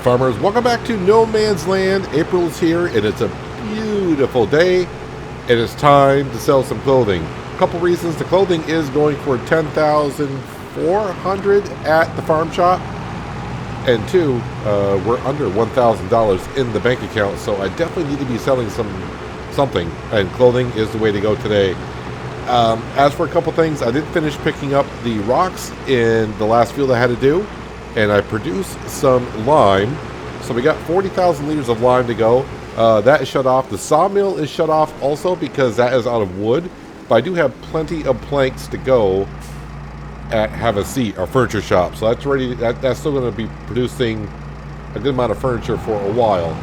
farmers, welcome back to No Man's Land. April is here and it's a beautiful day and it's time to sell some clothing. A couple reasons. The clothing is going for $10,400 at the farm shop, and two, we're under $1,000 in the bank account, so I definitely need to be selling something, and clothing is the way to go today. As for a couple things, I did finish picking up the rocks in the last field I had to do, and I produced some lime. So we got 40,000 liters of lime to go. That is shut off. The sawmill is shut off also because that is out of wood. But I do have plenty of planks to go at Have a Seat, our furniture shop. So that's ready. That's still going to be producing a good amount of furniture for a while.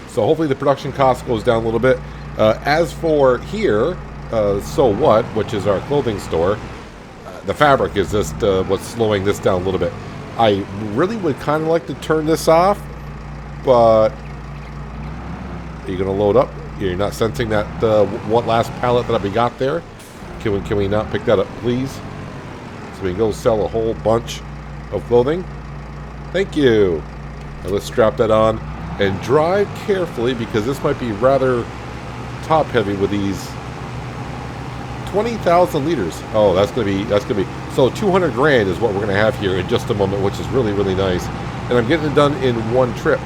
So hopefully the production cost goes down a little bit. As for here, So What, which is our clothing store, the fabric is just what's slowing this down a little bit. I really would kind of like to turn this off, but are you going to load up? You're not sensing that one last pallet that we got there? Can we not pick that up, please? So we can go sell a whole bunch of clothing. Thank you. Now let's strap that on and drive carefully because this might be rather top heavy with these 20,000 liters. Oh, that's gonna be so 200 grand is what we're gonna have here in just a moment, which is really, really nice. And I'm getting it done in one trip.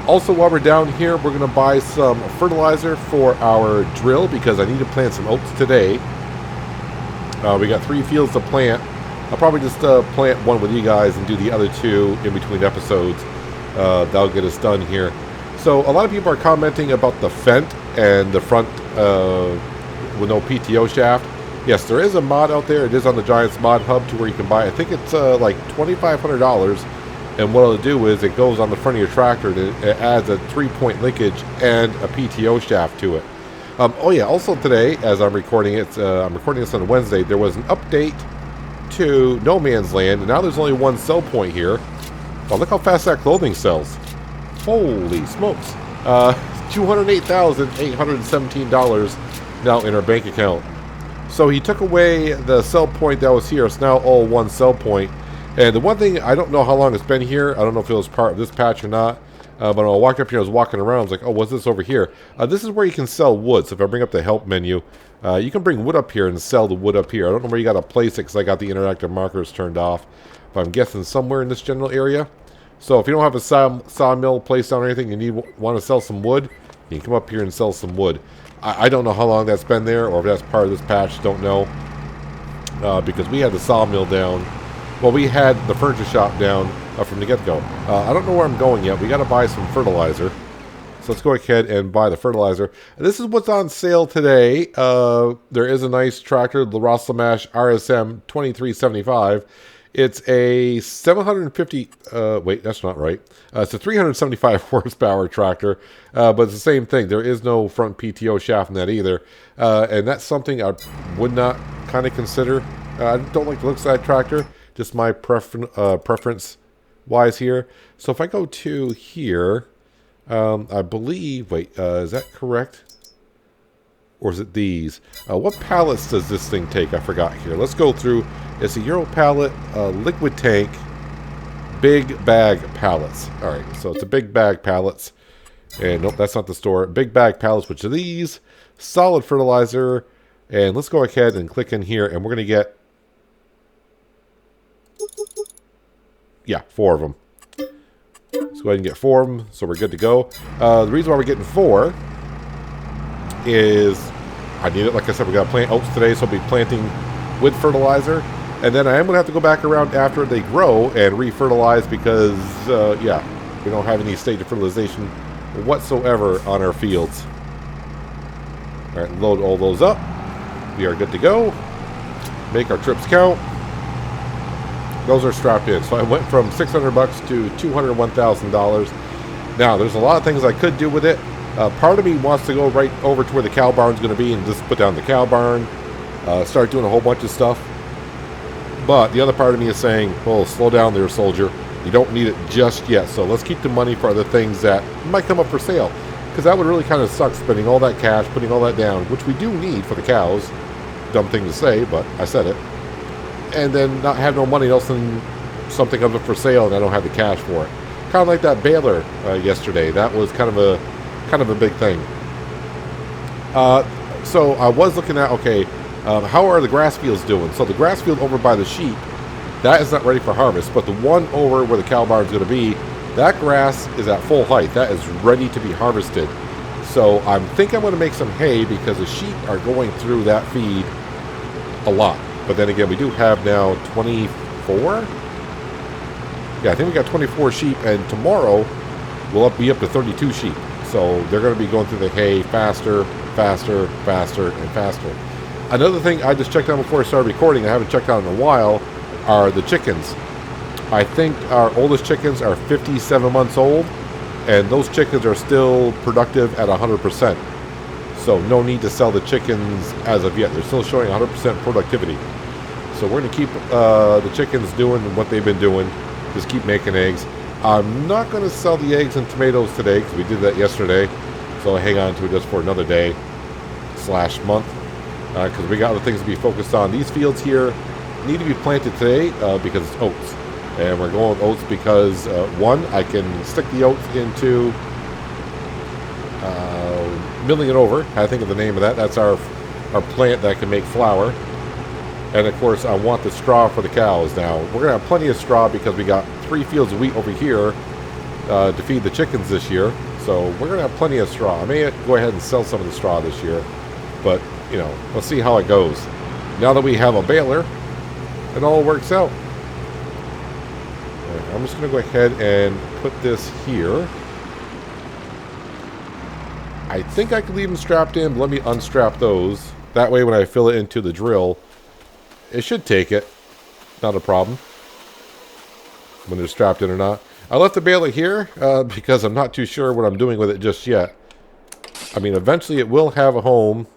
Also, while we're down here, we're gonna buy some fertilizer for our drill because I need to plant some oats today. We got 3 fields to plant. I'll probably just plant one with you guys and do the other 2 in between episodes. That'll get us done here. So a lot of people are commenting about the Fendt and the front with no PTO shaft. Yes, there is a mod out there. It is on the Giants mod hub to where you can buy. I think it's like $2,500. And what it'll do is it goes on the front of your tractor and it adds a 3-point linkage and a PTO shaft to it. Oh yeah, also today, as I'm recording it, I'm recording this on Wednesday, there was an update to No Man's Land, and now there's only one sell point here. Oh, look how fast that clothing sells. Holy smokes. $208,817 now in our bank account. So he took away the sell point that was here. It's now all one sell point. And the one thing, I don't know how long it's been here. I don't know if it was part of this patch or not. But when I walked up here, I was walking around. I was like, oh, what's this over here? This is where you can sell wood. So if I bring up the help menu, you can bring wood up here and sell the wood up here. I don't know where you got to place it because I got the interactive markers turned off. But I'm guessing somewhere in this general area. So if you don't have a sawmill place down or anything, you want to sell some wood, you can come up here and sell some wood. I don't know how long that's been there or if that's part of this patch. Don't know. Because we had the sawmill down. Well, we had the furniture shop down from the get-go. I don't know where I'm going yet. We got to buy some fertilizer. So let's go ahead and buy the fertilizer. This is what's on sale today. There is a nice tractor, the Roslamash RSM 2375. It's a 750, wait, that's not right. It's a 375 horsepower tractor, but it's the same thing. There is no front PTO shaft in that either. And that's something I would not kind of consider. I don't like the looks of that tractor. Just my preference-wise here. So if I go to here, I believe, wait, is that correct? Or is it these? What pallets does this thing take? I forgot here. Let's go through. It's a Euro pallet, liquid tank, big bag pallets. All right, so it's a big bag pallets. And nope, that's not the store. Big bag pallets, which are these. Solid fertilizer. And let's go ahead and click in here, and we're going to get, yeah, 4 of them. Let's go ahead and get 4 of them, so we're good to go. The reason why we're getting 4 is I need it. Like I said, we got to plant oats today, so I'll be planting with fertilizer. And then I am going to have to go back around after they grow and re-fertilize because, yeah, we don't have any stage of fertilization whatsoever on our fields. All right, load all those up. We are good to go. Make our trips count. Those are strapped in. So I went from $600 to $201,000. Now, there's a lot of things I could do with it. Part of me wants to go right over to where the cow barn's going to be and just put down the cow barn, start doing a whole bunch of stuff. But the other part of me is saying, well, slow down there, soldier. You don't need it just yet. So let's keep the money for other things that might come up for sale. Because that would really kind of suck, spending all that cash, putting all that down, which we do need for the cows. Dumb thing to say, but I said it. And then not have no money else and something comes up for sale and I don't have the cash for it. kind of like that baler yesterday. That was kind of a big thing. So I was looking at, okay, how are the grass fields doing? So the grass field over by the sheep, that is not ready for harvest, but the one over where the cow barn is going to be, that grass is at full height. That is ready to be harvested. So I think I'm going to make some hay because the sheep are going through that feed a lot. But then again, we do have now 24? Yeah, I think we got 24 sheep, and tomorrow we'll be up to 32 sheep. So they're going to be going through the hay faster, faster, faster, and faster. Another thing I just checked out before I started recording, I haven't checked out in a while, are the chickens. I think our oldest chickens are 57 months old, and those chickens are still productive at 100%. So no need to sell the chickens as of yet. They're still showing 100% productivity. So we're going to keep the chickens doing what they've been doing. Just keep making eggs. I'm not going to sell the eggs and tomatoes today because we did that yesterday. So I'll hang on to it just for another day / month. Because we got other things to be focused on. These fields here need to be planted today because it's oats. And we're going with oats because, one, I can stick the oats into milling it over. I think of the name of that. That's our plant that can make flour. And, of course, I want the straw for the cows. Now, we're going to have plenty of straw because we got 3 fields of wheat over here to feed the chickens this year. So we're going to have plenty of straw. I may go ahead and sell some of the straw this year. But, you know, let's see how it goes. Now that we have a baler, it all works out. I'm just going to go ahead and put this here. I think I can leave them strapped in, but let me unstrap those. That way when I fill it into the drill, it should take it. Not a problem. When they're strapped in or not. I left the baler here because I'm not too sure what I'm doing with it just yet. I mean, eventually it will have a home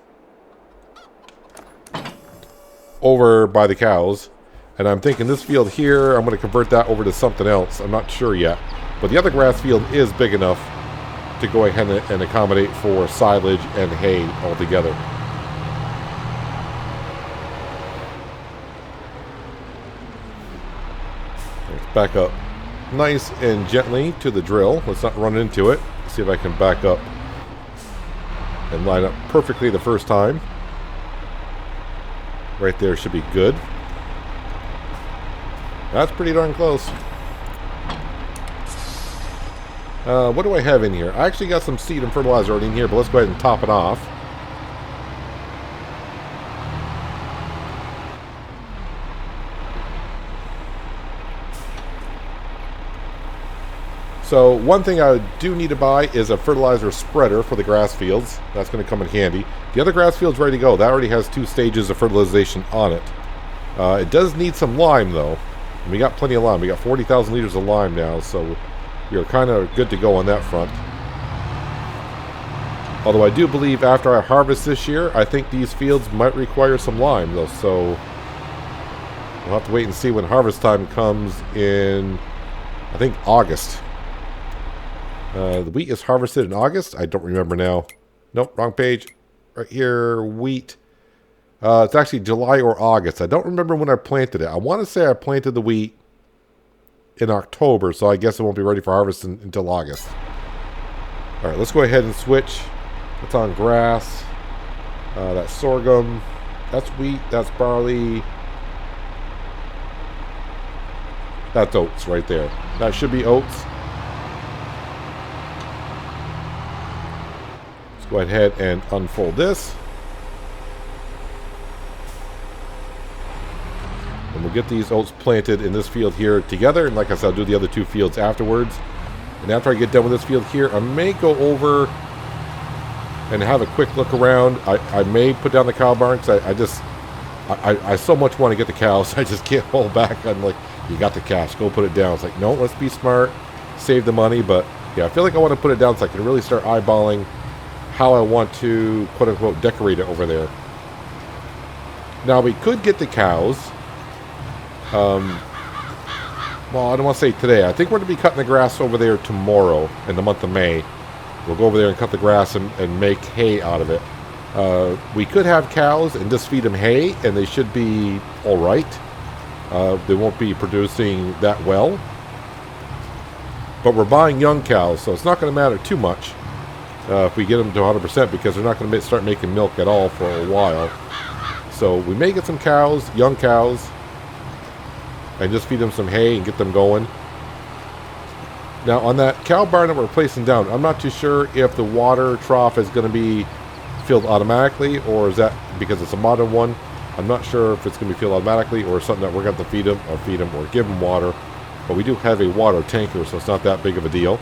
over by the cows. And I'm thinking this field here, I'm going to convert that over to something else. I'm not sure yet. But the other grass field is big enough to go ahead and accommodate for silage and hay altogether. Let's back up nice and gently to the drill. Let's not run into it. Let's see if I can back up and line up perfectly the first time. Right there should be good. That's pretty darn close. What do I have in here? I actually got some seed and fertilizer already in here, but let's go ahead and top it off. So one thing I do need to buy is a fertilizer spreader for the grass fields. That's going to come in handy. The other grass field's ready to go. That already has 2 stages of fertilization on it. It does need some lime, though. And we got plenty of lime. We got 40,000 liters of lime now, so we are kind of good to go on that front. Although I do believe after I harvest this year, I think these fields might require some lime, though. So we'll have to wait and see when harvest time comes in, I think, August. The wheat is harvested in August. I don't remember now. Nope, wrong page. Right here, wheat. It's actually July or August. I don't remember when I planted it. I want to say I planted the wheat in October, so I guess it won't be ready for harvest until August. All right, let's go ahead and switch. It's on grass. That's sorghum. That's wheat. That's barley. That's oats right there. That should be oats. Let's go ahead and unfold this. And we'll get these oats planted in this field here together. And like I said, I'll do the other 2 fields afterwards. And after I get done with this field here, I may go over and have a quick look around. I may put down the cow barn because I so much want to get the cows. I just can't hold back. I'm like, you got the cash, go put it down. It's like, no, let's be smart, save the money. But yeah, I feel like I want to put it down so I can really start eyeballing how I want to, quote unquote, decorate it over there. Now we could get the cows. Well, I don't want to say today. I think we're going to be cutting the grass over there tomorrow in the month of May. We'll go over there and cut the grass and make hay out of it. We could have cows and just feed them hay, and they should be all right. They won't be producing that well. But we're buying young cows, so it's not going to matter too much if we get them to 100%, because they're not going to start making milk at all for a while. So we may get some cows, young cows, and just feed them some hay and get them going. Now, on that cow barn that we're placing down, I'm not too sure if the water trough is going to be filled automatically, or is that because it's a modern one. I'm not sure if it's going to be filled automatically or something that we're going to have to feed them or give them water. But we do have a water tanker, so it's not that big of a deal.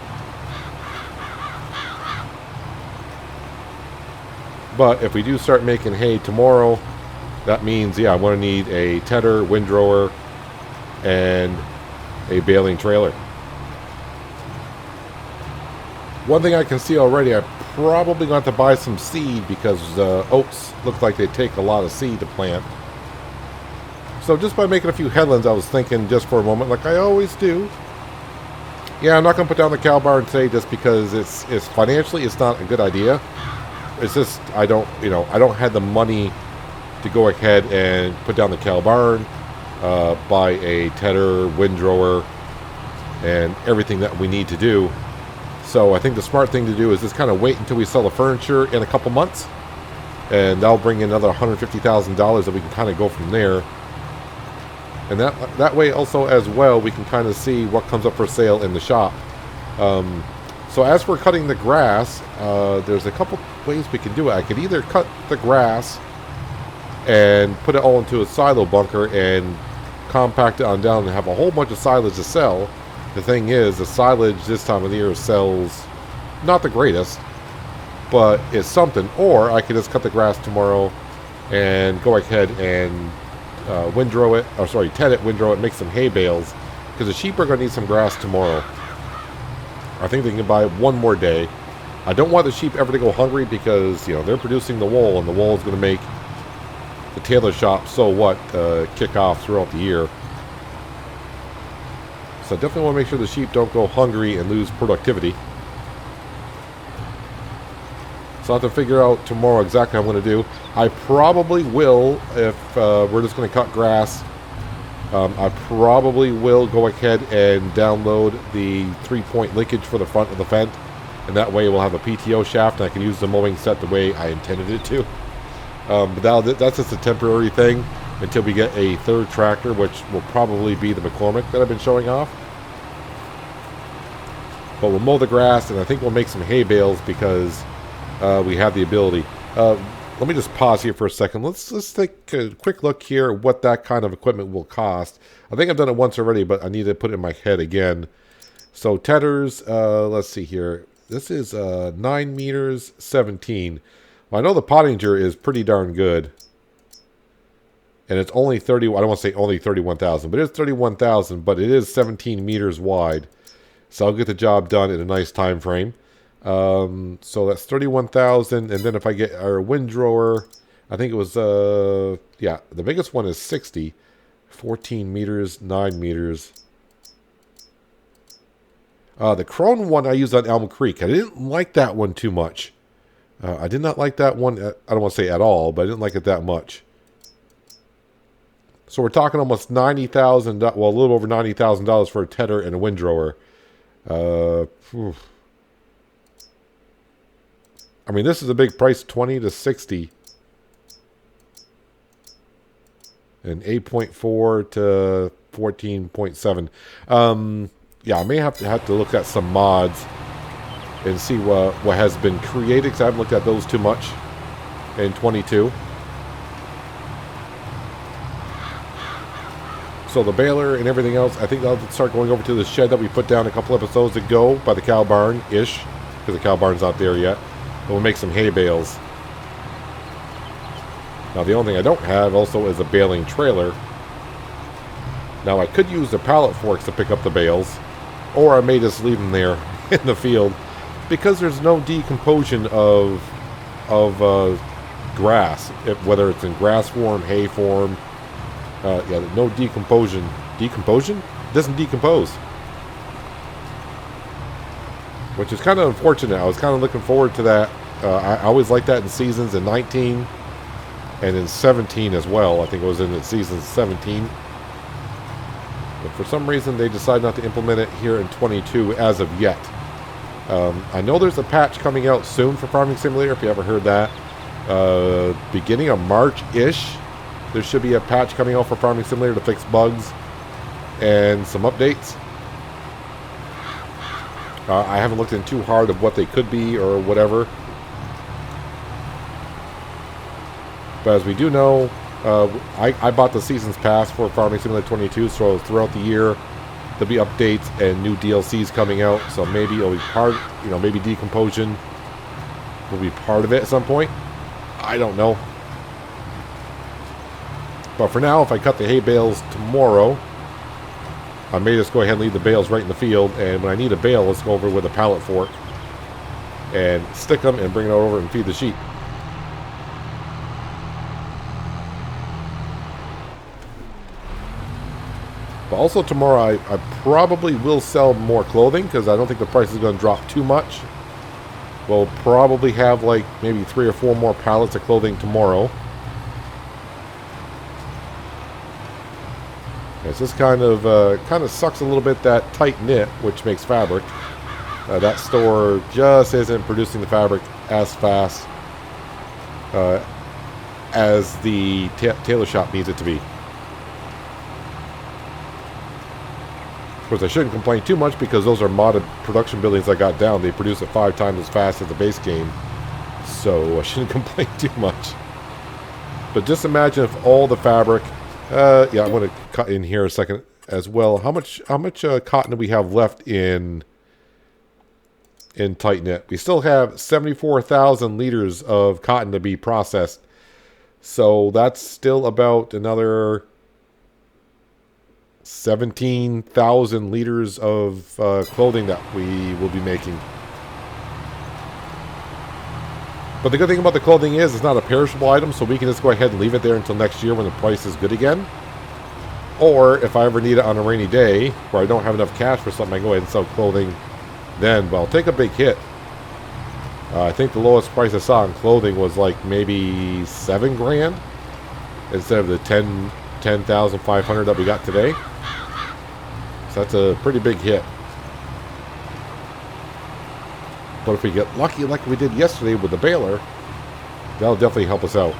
But if we do start making hay tomorrow, that means, yeah, I'm going to need a tedder, windrower, and a baling trailer. One thing I can see already, I'm probably going to have to buy some seed, because oats look like they take a lot of seed to plant. So just by making a few headlands, I was thinking just for a moment, like I always do. Yeah, I'm not going to put down the cow barn today just because it's financially it's not a good idea. It's just I don't have the money to go ahead and put down the cow barn, buy a tedder, windrower, and everything that we need to do. So I think the smart thing to do is just kind of wait until we sell the furniture in a couple months, and that'll bring in another $150,000 that we can kind of go from there. And that way also as well, we can kind of see what comes up for sale in the shop. So as we're cutting the grass, there's a couple ways we can do it. I could either cut the grass and put it all into a silo bunker and compact it on down and have a whole bunch of silage to sell. The thing is, the silage this time of the year sells not the greatest, but it's something. Or I could just cut the grass tomorrow and go ahead and ted it, windrow it, make some hay bales, because the sheep are going to need some grass tomorrow. I think they can buy one more day. I don't want the sheep ever to go hungry, because they're producing the wool, and the wool is going to make the tailor shop kick off throughout the year. So I definitely want to make sure the sheep don't go hungry and lose productivity. So I'll have to figure out tomorrow exactly what I'm going to do. I probably will, if we're just going to cut grass, I probably will go ahead and download the 3-point linkage for the front of the fence, and that way we'll have a PTO shaft and I can use the mowing set the way I intended it to. But that's just a temporary thing until we get a third tractor, which will probably be the McCormick that I've been showing off. But we'll mow the grass, and I think we'll make some hay bales, because we have the ability. Let me just pause here for a second. Let's take a quick look here at what that kind of equipment will cost. I think I've done it once already, but I need to put it in my head again. So tedders, let's see here. This is 9 meters, 17. Well, I know the Pottinger is pretty darn good. And it's only 30, I don't want to say only 31,000, but it's 31,000, but it is 17 meters wide. So I'll get the job done in a nice time frame. So that's 31,000, and then if I get our windrower, I think it was the biggest one is 60, 14 meters, 9 meters. The Krone one I used on Elm Creek. I didn't like that one too much. I did not like that one. I don't want to say at all, but I didn't like it that much. So we're talking almost $90,000. Well, a little over $90,000 for a tedder and a windrower. I mean, this is a big price, 20 to 60. And 8.4 to 14.7. Yeah, I may have to look at some mods and see what has been created, because I haven't looked at those too much in 22. So the baler and everything else, I think I'll start going over to the shed that we put down a couple episodes ago by the cow barn-ish, because the cow barn's not there yet. And we'll make some hay bales. Now the only thing I don't have also is a baling trailer. Now I could use the pallet forks to pick up the bales, or I may just leave them there in the field, because there's no decomposition of grass, whether it's in grass form, hay form. No decomposition. Decomposition? It doesn't decompose. Which is kind of unfortunate. I was kind of looking forward to that. I always liked that in seasons in 19 and in 17 as well. I think it was in the season 17. But for some reason, they decided not to implement it here in 22 as of yet. I know there's a patch coming out soon for Farming Simulator, if you ever heard that. Beginning of March-ish, there should be a patch coming out for Farming Simulator to fix bugs and some updates. I haven't looked in too hard of what they could be or whatever. But as we do know, I bought the Seasons Pass for Farming Simulator 22, so throughout the year, there'll be updates and new DLCs coming out. So maybe it'll be part, maybe Decomposition will be part of it at some point. I don't know. But for now, if I cut the hay bales tomorrow, I may just go ahead and leave the bales right in the field. And when I need a bale, let's go over with a pallet fork and stick them and bring it over and feed the sheep. But also tomorrow, I probably will sell more clothing because I don't think the price is going to drop too much. We'll probably have like maybe 3 or 4 more pallets of clothing tomorrow. It's just kind of sucks a little bit that tight knit, which makes fabric. That store just isn't producing the fabric as fast as the tailor shop needs it to be. Of course, I shouldn't complain too much because those are modded production buildings I got down. They produce it 5 times as fast as the base game. So I shouldn't complain too much. But just imagine if all the fabric... yeah, I'm going to cut in here a second as well. How much cotton do we have left in tight knit? We still have 74,000 liters of cotton to be processed. So that's still about another 17,000 liters of clothing that we will be making. But the good thing about the clothing is it's not a perishable item, so we can just go ahead and leave it there until next year when the price is good again. Or if I ever need it on a rainy day where I don't have enough cash for something, I can go ahead and sell clothing then. But I'll take a big hit. I think the lowest price I saw on clothing was like maybe $7 grand instead of the 10,500 that we got today. So that's a pretty big hit. But if we get lucky like we did yesterday with the baler, that'll definitely help us out.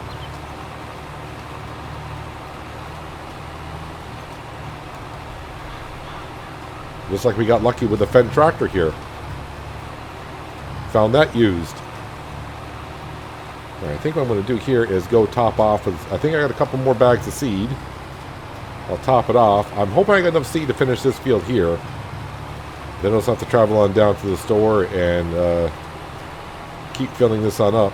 Just like we got lucky with the Fendt tractor here. Found that used. All right, I think what I'm going to do here is go top off. I think I got a couple more bags of seed. I'll top it off. I'm hoping I got enough seed to finish this field here. Then I'll just have to travel on down to the store and keep filling this on up.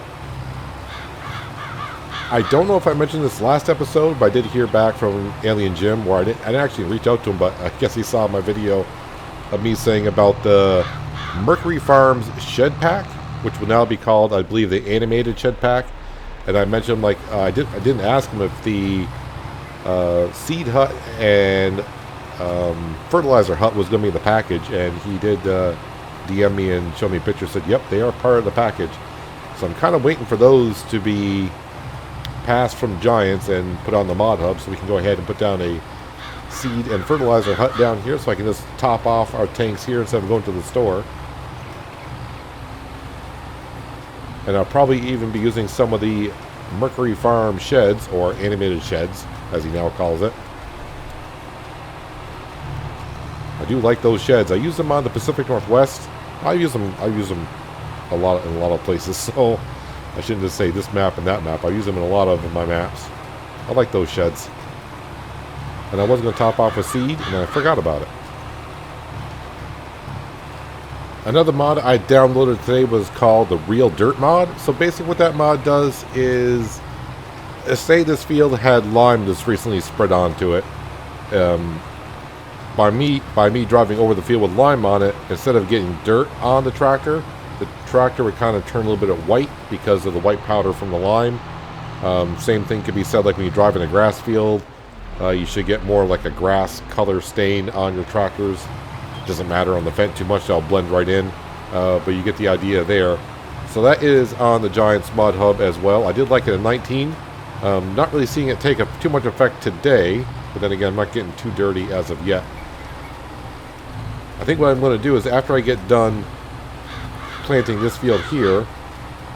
I don't know if I mentioned this last episode, but I did hear back from Alien Jim, where I didn't actually reach out to him, but I guess he saw my video of me saying about the Mercury Farms shed pack, which will now be called, I believe, the animated shed pack. And I mentioned, like, I didn't ask him if the seed hut and fertilizer hut was going to be in the package, and he did DM me and show me pictures. Said, yep, they are part of the package. So I'm kind of waiting for those to be passed from Giants and put on the mod hub, so we can go ahead and put down a seed and fertilizer hut down here, so I can just top off our tanks here instead of going to the store. And I'll probably even be using some of the Mercury Farm sheds, or animated sheds, as he now calls it. I do like those sheds. I use them on the Pacific Northwest. I use them a lot in a lot of places, so I shouldn't just say this map and that map. I use them in a lot of my maps. I like those sheds. And I was going to top off with seed, and I forgot about it. Another mod I downloaded today was called the Real Dirt mod. So basically what that mod does is, say this field had lime that's recently spread onto it. By me driving over the field with lime on it, instead of getting dirt on the tractor would kind of turn a little bit of white because of the white powder from the lime. Same thing could be said like when you drive in a grass field. You should get more like a grass color stain on your tractors. Doesn't matter on the Fendt too much, they'll blend right in. But you get the idea there. So that is on the Giants mod hub as well. I did like it in 19. Not really seeing it take too much effect today. But then again, I'm not getting too dirty as of yet. I think what I'm going to do is after I get done planting this field here,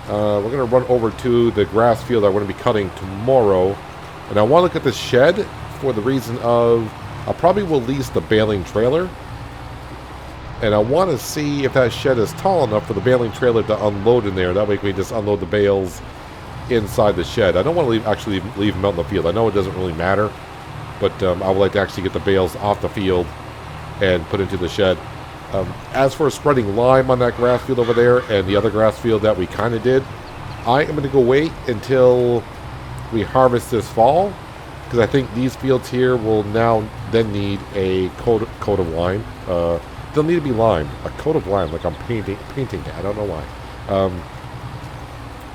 we're going to run over to the grass field I'm going to be cutting tomorrow. And I want to look at the shed for the reason of I probably will lease the baling trailer. And I want to see if that shed is tall enough for the baling trailer to unload in there. That way we can just unload the bales inside the shed. I don't want to actually leave them out in the field. I know it doesn't really matter, but I would like to actually get the bales off the field and put into the shed. As for spreading lime on that grass field over there and the other grass field that we kind of did, I am going to go wait until we harvest this fall, because I think these fields here will now then need a coat of lime. They'll need to be limed. A coat of lime, like I'm painting it. I don't know why.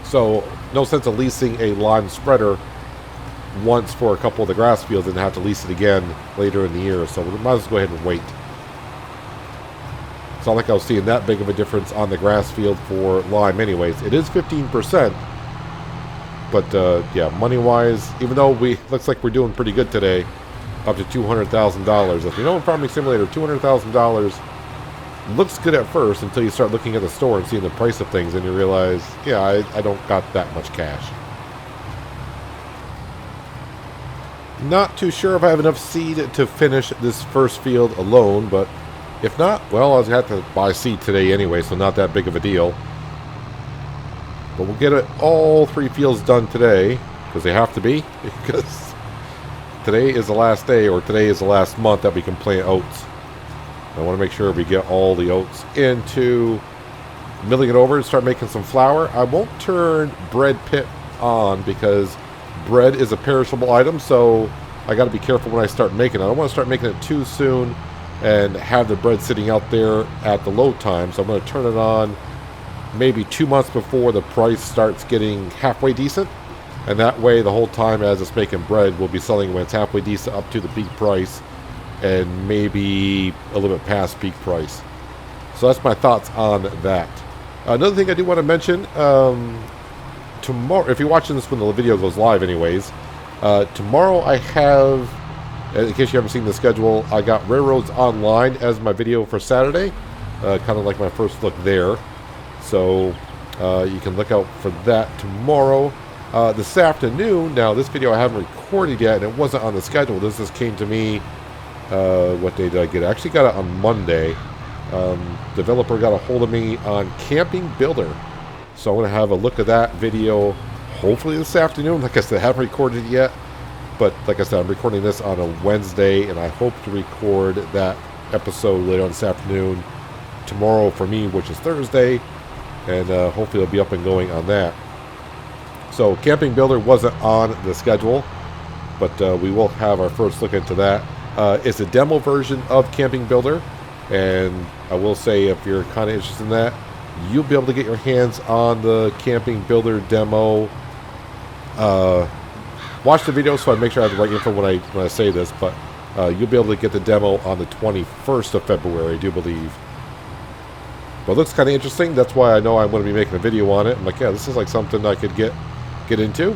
So no sense of leasing a lime spreader once for a couple of the grass fields and have to lease it again later in the year. So we might as well go ahead and wait. It's not like I was seeing that big of a difference on the grass field for lime anyways. It is 15%. But yeah, money-wise, even though looks like we're doing pretty good today, up to $200,000. If you know in Farming Simulator, $200,000 looks good at first until you start looking at the store and seeing the price of things, and you realize, yeah, I don't got that much cash. Not too sure if I have enough seed to finish this first field alone, but if not, well, I was going to have to buy seed today anyway, so not that big of a deal. But we'll get all 3 fields done today, because they have to be, because today is the last day, or today is the last month that we can plant oats. I want to make sure we get all the oats into milling it over and start making some flour. I won't turn bread pit on because bread is a perishable item, so I got to be careful when I start making it. I don't want to start making it too soon and have the bread sitting out there at the load time, so I'm going to turn it on maybe 2 months before the price starts getting halfway decent. And that way, the whole time as it's making bread, we'll be selling when it's halfway decent up to the peak price and maybe a little bit past peak price. So that's my thoughts on that. Another thing I do want to mention, tomorrow, if you're watching this when the video goes live anyways, tomorrow I have, in case you haven't seen the schedule, I got Railroads Online as my video for Saturday. Kind of like my first look there. So you can look out for that tomorrow. This afternoon, now this video I haven't recorded yet, and it wasn't on the schedule. This just came to me, what day did I get it? I actually got it on Monday. Developer got a hold of me on Camping Builder. So I'm going to have a look at that video hopefully this afternoon. Like I said, I haven't recorded it yet. But like I said, I'm recording this on a Wednesday, and I hope to record that episode later on this afternoon. Tomorrow for me, which is Thursday. And hopefully it'll be up and going on that. So Camping Builder wasn't on the schedule, but we will have our first look into that. It's a demo version of Camping Builder, and I will say if you're kind of interested in that, you'll be able to get your hands on the Camping Builder demo. Watch the video so I make sure I have the right info when I say this, but you'll be able to get the demo on the 21st of February, I do believe. But it looks kind of interesting. That's why I know I'm going to be making a video on it. I'm like, yeah, this is like something I could get into.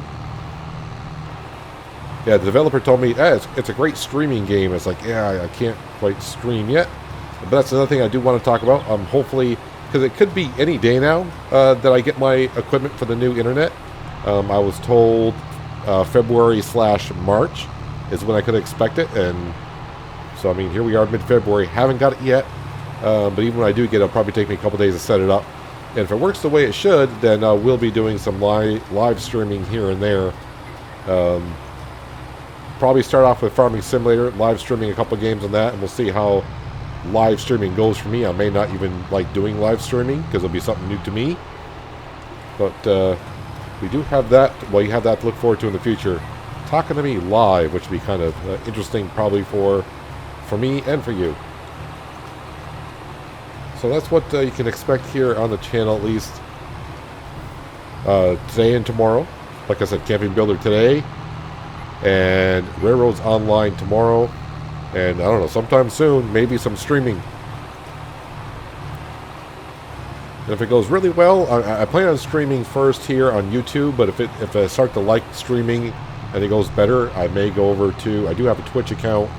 Yeah, the developer told me, it's a great streaming game. It's like, yeah, I can't quite stream yet. But that's another thing I do want to talk about. Hopefully, because it could be any day now that I get my equipment for the new internet. I was told February/March is when I could expect it. And so, I mean, here we are mid-February. Haven't got it yet. But even when I do get it, it'll probably take me a couple days to set it up. And if it works the way it should, then we'll be doing some live streaming here and there. Probably start off with Farming Simulator, live streaming a couple games on that, and we'll see how live streaming goes for me. I may not even like doing live streaming because it'll be something new to me. But we do have that. Well, you have that to look forward to in the future. Talking to me live, which would be kind of interesting probably for me and for you. So that's what you can expect here on the channel, at least today and tomorrow. Like I said, Camping Builder today, and Railroads Online tomorrow, and I don't know, sometime soon, maybe some streaming. And if it goes really well, I plan on streaming first here on YouTube, but if I start to like streaming and it goes better, I may go over to, I do have a Twitch account.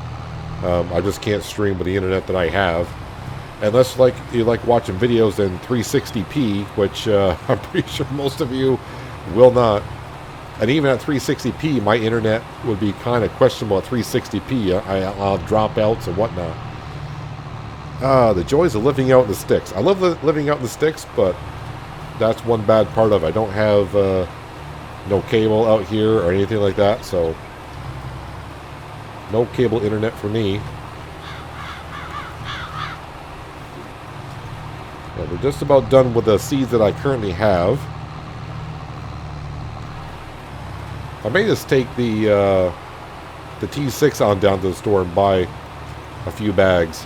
I just can't stream with the internet that I have. Unless you like watching videos in 360p, which I'm pretty sure most of you will not. And even at 360p, my internet would be kind of questionable at 360p. I'll have dropouts and whatnot. The joys of living out in the sticks. I love living out in the sticks, but that's one bad part of it. I don't have no cable out here or anything like that, so no cable internet for me. Yeah, we're just about done with the seeds that I currently have. I may just take the T6 on down to the store and buy a few bags.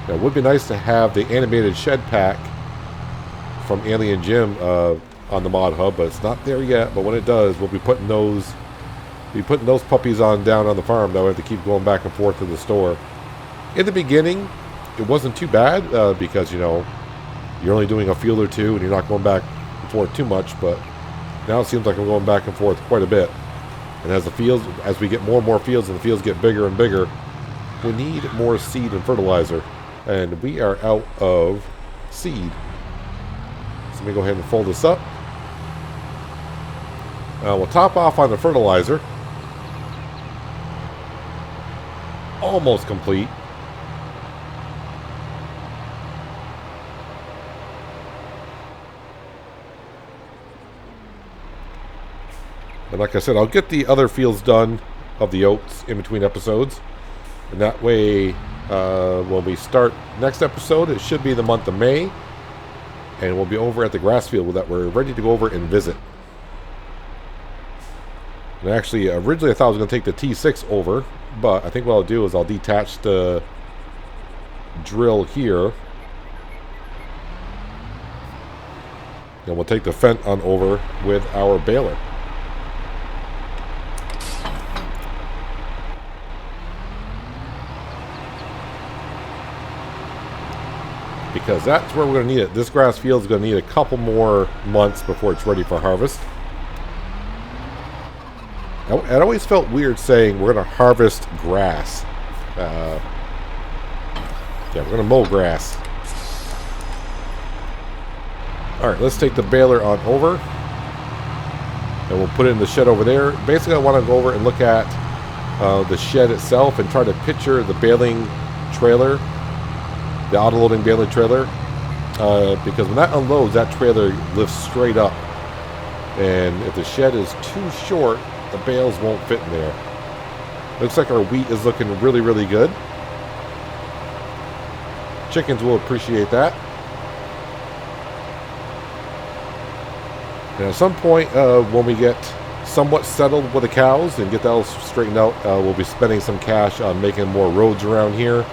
Now, it would be nice to have the animated shed pack from Alien Jim on the Mod Hub, but it's not there yet. But when it does, we'll be putting those puppies on down on the farm. That way, I have to keep going back and forth to the store. In the beginning, it wasn't too bad because you're only doing a field or two and you're not going back and forth too much. But now it seems like I'm going back and forth quite a bit. And as we get more and more fields and the fields get bigger and bigger, we need more seed and fertilizer. And we are out of seed. So let me go ahead and fold this up. We'll top off on the fertilizer. Almost complete. And like I said, I'll get the other fields done of the oats in between episodes. And that way, when we start next episode, it should be the month of May. And we'll be over at the grass field that we're ready to go over and visit. And actually, originally I thought I was going to take the T6 over. But I think what I'll do is I'll detach the drill here. And we'll take the Fent on over with our baler. Because that's where we're going to need it. This grass field is going to need a couple more months before it's ready for harvest. It always felt weird saying we're going to harvest grass. Yeah, we're going to mow grass. Alright, let's take the baler on over. And we'll put it in the shed over there. Basically, I want to go over and look at the shed itself and try to picture the baling trailer. The auto-loading baling trailer, because when that unloads, that trailer lifts straight up, and if the shed is too short, the bales won't fit in there. Looks like our wheat is looking really, really good. Chickens will appreciate that. And at some point, when we get somewhat settled with the cows and get that all straightened out, we'll be spending some cash on making more roads around here.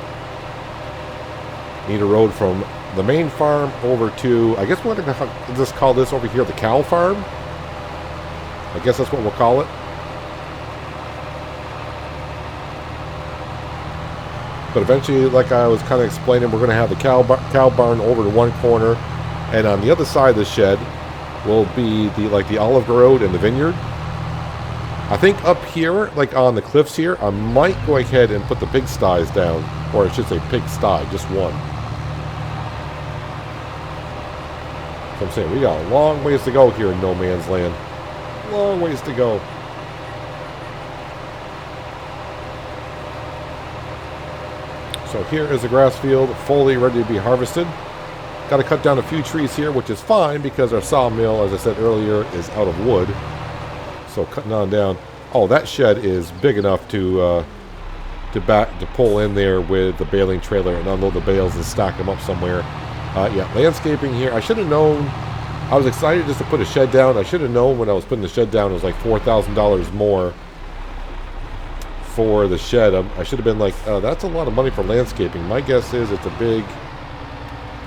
Need a road from the main farm over to, I guess we're going to just call this over here the cow farm. I guess that's what we'll call it. But eventually, like I was kind of explaining, we're going to have the cow barn over to one corner, and on the other side of the shed will be the olive road and the vineyard. I think up here, like on the cliffs here, I might go ahead and put the pigsties down, or I should say pigsty, just one. So I'm saying we got a long ways to go here in no man's land. Long ways to go. So here is the grass field, fully ready to be harvested. Got to cut down a few trees here, which is fine because our sawmill, as I said earlier, is out of wood. So cutting on down. Oh, that shed is big enough to pull in there with the baling trailer and unload the bales and stack them up somewhere. Yeah, landscaping here. I should have known. I was excited just to put a shed down. I should have known when I was putting the shed down it was like $4,000 more for the shed. I should have been like, that's a lot of money for landscaping. My guess is it's a big...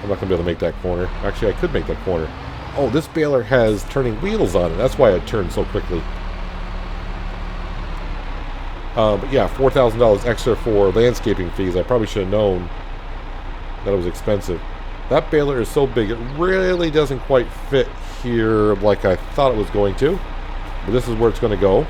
I'm not going to be able to make that corner. Actually, I could make that corner. Oh, this baler has turning wheels on it. That's why it turned so quickly. But yeah, $4,000 extra for landscaping fees. I probably should have known that it was expensive. That baler is so big, it really doesn't quite fit here like I thought it was going to. But this is where it's going to go.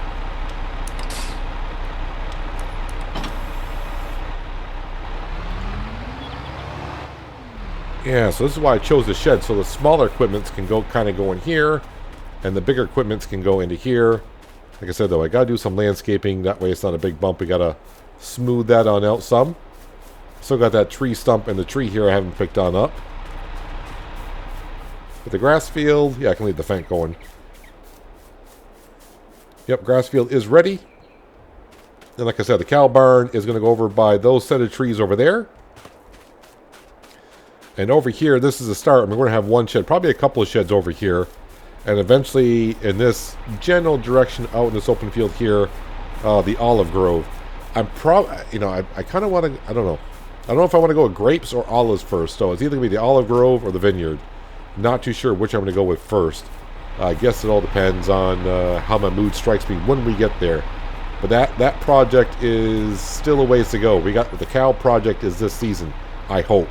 Yeah, so this is why I chose the shed. So the smaller equipments can go kind of go in here, and the bigger equipments can go into here. Like I said, though, I got to do some landscaping. That way it's not a big bump. We got to smooth that on out some. Still got that tree stump and the tree here I haven't picked on up. But the grass field, yeah, I can leave the Fendt going. Yep, grass field is ready. And like I said, the cow barn is going to go over by those set of trees over there. And over here, this is the start. I mean, we're going to have one shed, probably a couple of sheds over here. And eventually, in this general direction out in this open field here, the olive grove. I'm I kind of want to, I don't know. I don't know if I want to go with grapes or olives first. So it's either going to be the olive grove or the vineyard. Not too sure which I'm going to go with first. I guess it all depends on how my mood strikes me when we get there. But that project is still a ways to go. We got the cow project is this season, I hope.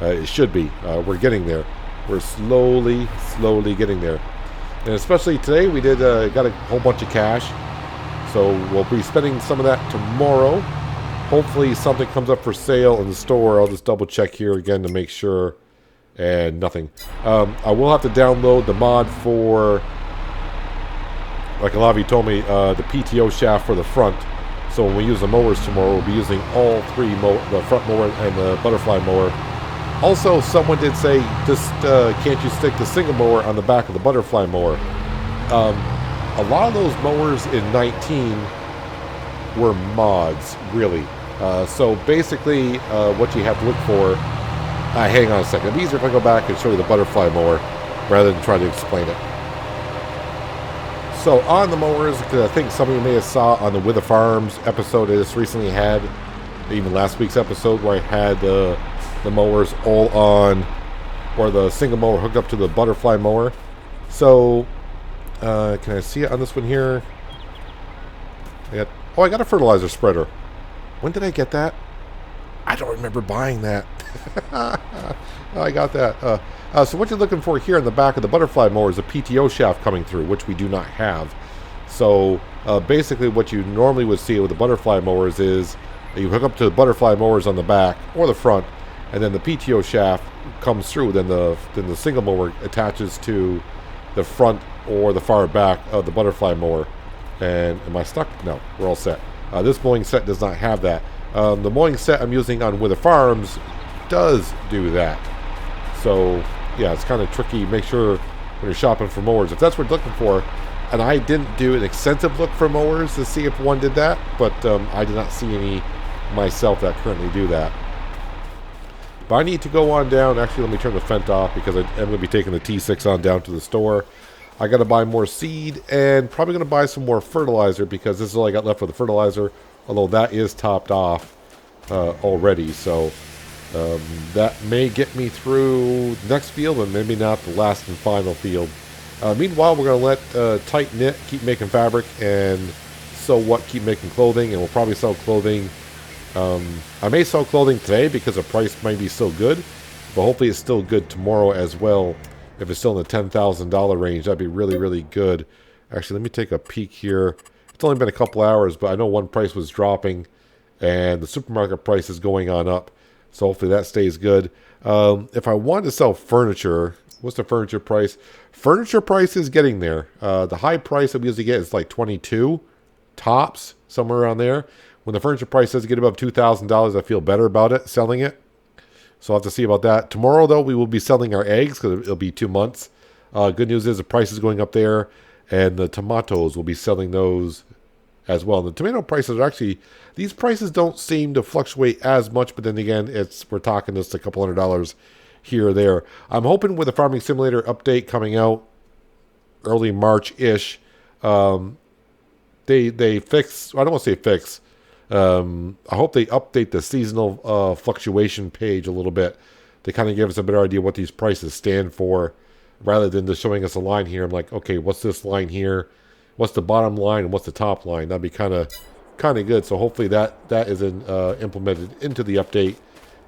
It should be. We're getting there. We're slowly getting there. And especially today, we did got a whole bunch of cash. So we'll be spending some of that tomorrow. Hopefully something comes up for sale in the store. I'll just double check here again to make sure. And nothing. I will have to download the mod for, like a lot of you told me, the PTO shaft for the front. So when we use the mowers tomorrow, we'll be using all three, the front mower and the butterfly mower. Also, someone did say, just can't you stick the single mower on the back of the butterfly mower? A lot of those mowers in 19 were mods, really. So basically, what you have to look for, hang on a second. It'd be easier if I go back and show you the butterfly mower rather than try to explain it. So on the mowers, because I think some of you may have saw on the With the Farms episode I just recently had, even last week's episode where I had the mowers all on, or the single mower hooked up to the butterfly mower. So can I see it on this one here? I got a fertilizer spreader. When did I get that? I don't remember buying that. I got that. So what you're looking for here in the back of the butterfly mower is a PTO shaft coming through, which we do not have. So basically what you normally would see with the butterfly mowers is you hook up to the butterfly mowers on the back or the front, and then the PTO shaft comes through. Then the single mower attaches to the front or the far back of the butterfly mower. And am I stuck? No, we're all set. This mowing set does not have that. The mowing set I'm using on With the Farms does do that. So yeah, it's kind of tricky. Make sure when you're shopping for mowers, if that's what you're looking for. And I didn't do an extensive look for mowers to see if one did that, but I did not see any myself that currently do that. But I need to go on down. Actually, let me turn the Fendt off because I am going to be taking the T6 on down to the store. I got to buy more seed and probably going to buy some more fertilizer because this is all I got left for the fertilizer, although that is topped off already. So that may get me through the next field, but maybe not the last and final field. Meanwhile, we're going to let Tight Knit keep making fabric, and So What keep making clothing, and we'll probably sell clothing. I may sell clothing today because the price might be still good, but hopefully it's still good tomorrow as well. If it's still in the $10,000 range, that'd be really, really good. Actually, let me take a peek here. It's only been a couple hours, but I know one price was dropping, and the supermarket price is going on up. So hopefully that stays good. If I wanted to sell furniture, what's the furniture price? Furniture price is getting there. The high price that we usually get is like 22 tops, somewhere around there. When the furniture price does get above $2,000, I feel better about it, selling it. So I'll have to see about that. Tomorrow, though, we will be selling our eggs because it'll be 2 months. Good news is the price is going up there, and the tomatoes will be selling those as well. The tomato prices are actually, these prices don't seem to fluctuate as much, but then again, we're talking just a couple $100 here or there. I'm hoping with the Farming Simulator update coming out early March-ish, they fix, I don't want to say fix, I hope they update the seasonal fluctuation page a little bit to kind of give us a better idea what these prices stand for, rather than just showing us a line here. I'm like, okay, what's this line here? What's the bottom line and what's the top line? That'd be kind of good. So hopefully that is implemented into the update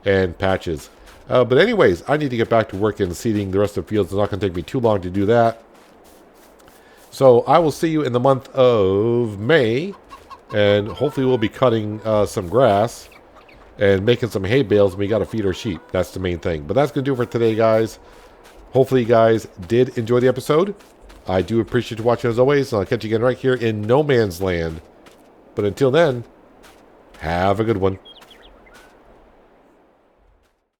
and patches. But anyways, I need to get back to work and seeding the rest of the fields. It's not going to take me too long to do that. So I will see you in the month of May, and hopefully we'll be cutting some grass. and making some hay bales, and we got to feed our sheep. That's the main thing. But that's going to do it for today, guys. Hopefully you guys did enjoy the episode. I do appreciate you watching as always, and I'll catch you again right here in No Man's Land. But until then, have a good one.